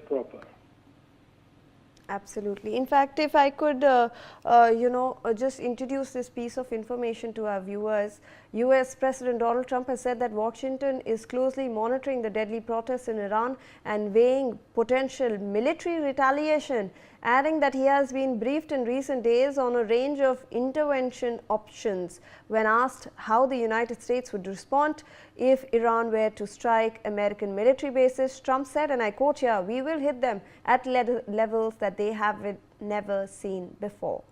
proper. Absolutely. In fact, if I could, just introduce this piece of information to our viewers, US President Donald Trump has said that Washington is closely monitoring the deadly protests in Iran and weighing potential military retaliation, adding that he has been briefed in recent days on a range of intervention options. When asked how the United States would respond if Iran were to strike American military bases, Trump said, and I quote here, "We will hit them at levels that they have never seen before."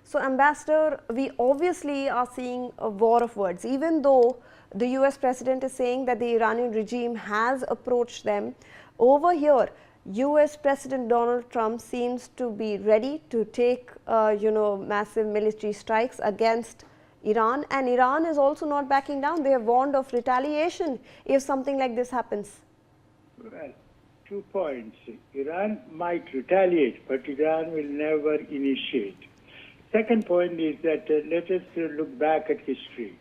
So, Ambassador, we obviously are seeing a war of words, even though the US President is saying that the Iranian regime has approached them. Over here, US President Donald Trump seems to be ready to take, massive military strikes against Iran, and Iran is also not backing down. They have warned of retaliation if something like this happens. Well, 2 points. Iran might retaliate, but Iran will never initiate. Second point is that let us look back at history.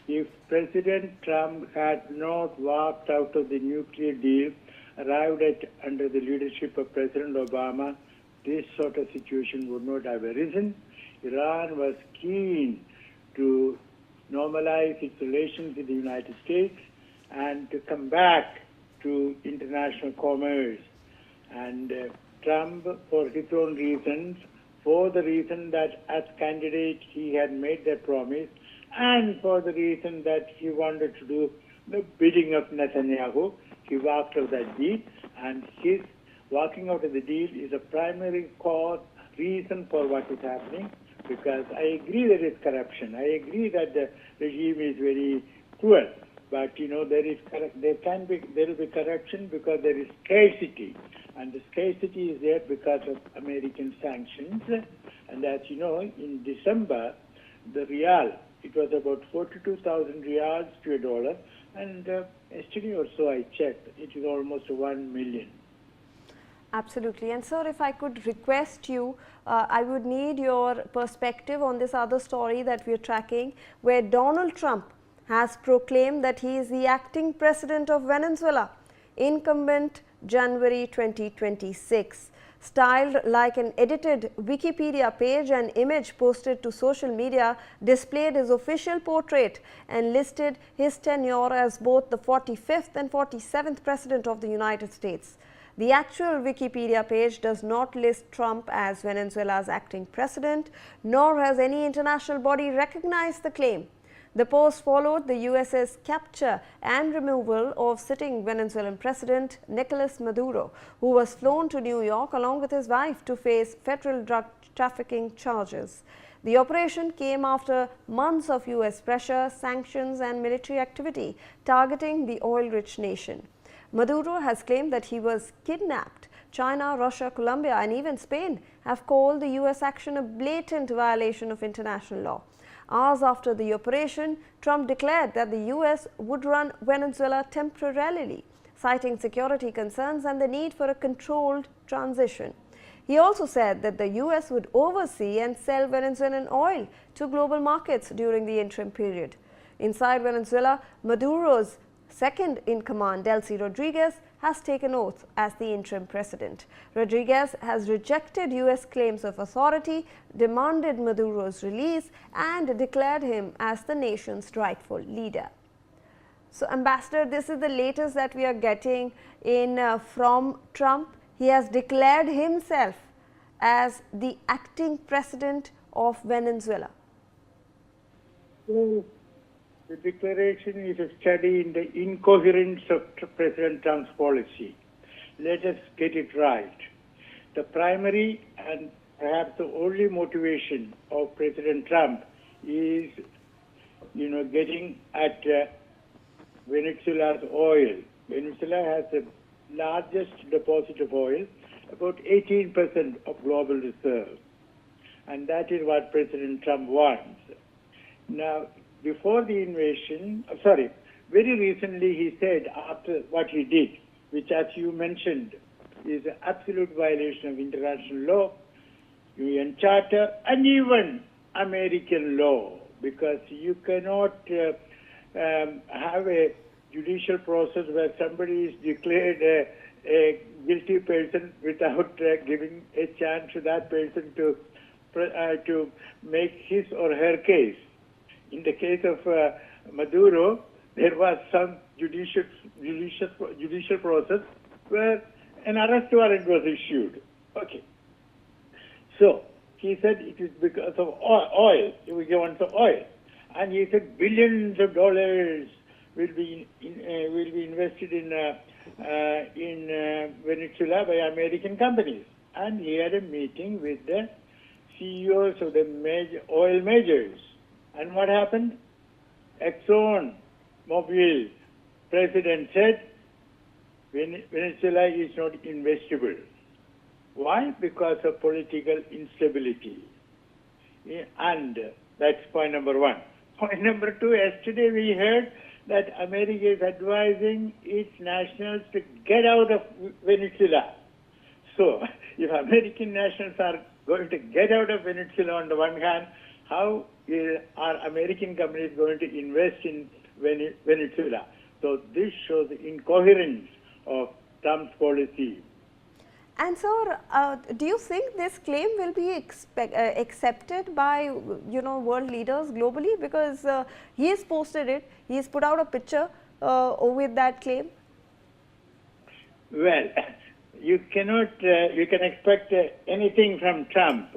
If President Trump had not walked out of the nuclear deal, arrived at under the leadership of President Obama, this sort of situation would not have arisen. Iran was keen to normalize its relations with the United States and to come back to international commerce. And Trump, for his own reasons, for the reason that as candidate he had made that promise, and for the reason that he wanted to do the bidding of Netanyahu, he walked out of that deal, and his walking out of the deal is a primary cause, reason for what is happening, because I agree there is corruption. I agree that the regime is very cruel, but there will be corruption because there is scarcity, and the scarcity is there because of American sanctions. And as you know, in December, the rial, it was about 42,000 rials to a dollar, and yesterday or so I checked, it is almost 1 million. Absolutely. And sir, if I could request you, I would need your perspective on this other story that we are tracking, where Donald Trump has proclaimed that he is the acting president of Venezuela, incumbent January 2026. Styled like an edited Wikipedia page, an image posted to social media displayed his official portrait and listed his tenure as both the 45th and 47th President of the United States. The actual Wikipedia page does not list Trump as Venezuela's acting president, nor has any international body recognized the claim. The post followed the US's capture and removal of sitting Venezuelan President Nicolas Maduro, who was flown to New York along with his wife to face federal drug trafficking charges. The operation came after months of US pressure, sanctions and military activity targeting the oil-rich nation. Maduro has claimed that he was kidnapped. China, Russia, Colombia and even Spain have called the US action a blatant violation of international law. Hours after the operation, Trump declared that the US would run Venezuela temporarily, citing security concerns and the need for a controlled transition. He also said that the US would oversee and sell Venezuelan oil to global markets during the interim period. Inside Venezuela, Maduro's second-in-command, Delcy Rodriguez, has taken oath as the interim president. Rodriguez has rejected US claims of authority, demanded Maduro's release and declared him as the nation's rightful leader. So, Ambassador, this is the latest that we are getting in from Trump. He has declared himself as the acting president of Venezuela. The declaration is a study in the incoherence of President Trump's policy. Let us get it right. The primary and perhaps the only motivation of President Trump is, getting at Venezuela's oil. Venezuela has the largest deposit of oil, about 18% of global reserves. And that is what President Trump wants. Now, before the invasion, very recently he said after what he did, which as you mentioned is an absolute violation of international law, UN Charter and even American law, because you cannot have a judicial process where somebody is declared a guilty person without giving a chance to that person to make his or her case. In the case of Maduro, there was some judicial process where an arrest warrant was issued. Okay. So he said it is because of oil. We want some oil, and he said billions of dollars will be invested in Venezuela by American companies. And he had a meeting with the CEOs of the oil majors. And what happened? Exxon Mobil president said Venezuela is not investable. Why? Because of political instability. And that's point number one. Point number two, yesterday we heard that America is advising its nationals to get out of Venezuela. So, if American nationals are going to get out of Venezuela on the one hand, how are American companies going to invest in Venezuela? So, this shows the incoherence of Trump's policy. And sir, do you think this claim will be accepted by world leaders globally? Because he has posted it, he has put out a picture with that claim. Well, you cannot, you can expect anything from Trump,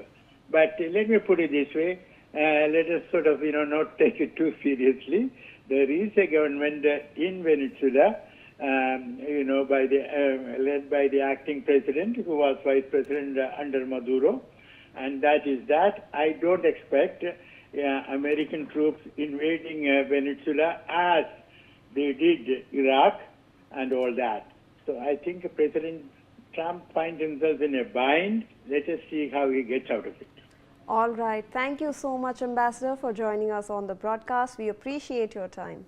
but let me put it this way. Let us sort of not take it too seriously. There is a government in Venezuela. Led by the acting president, who was vice president under Maduro, and that is that. I don't expect American troops invading Venezuela as they did Iraq and all that. So I think President Trump finds himself in a bind. Let us see how he gets out of it. All right. Thank you so much, Ambassador, for joining us on the broadcast. We appreciate your time.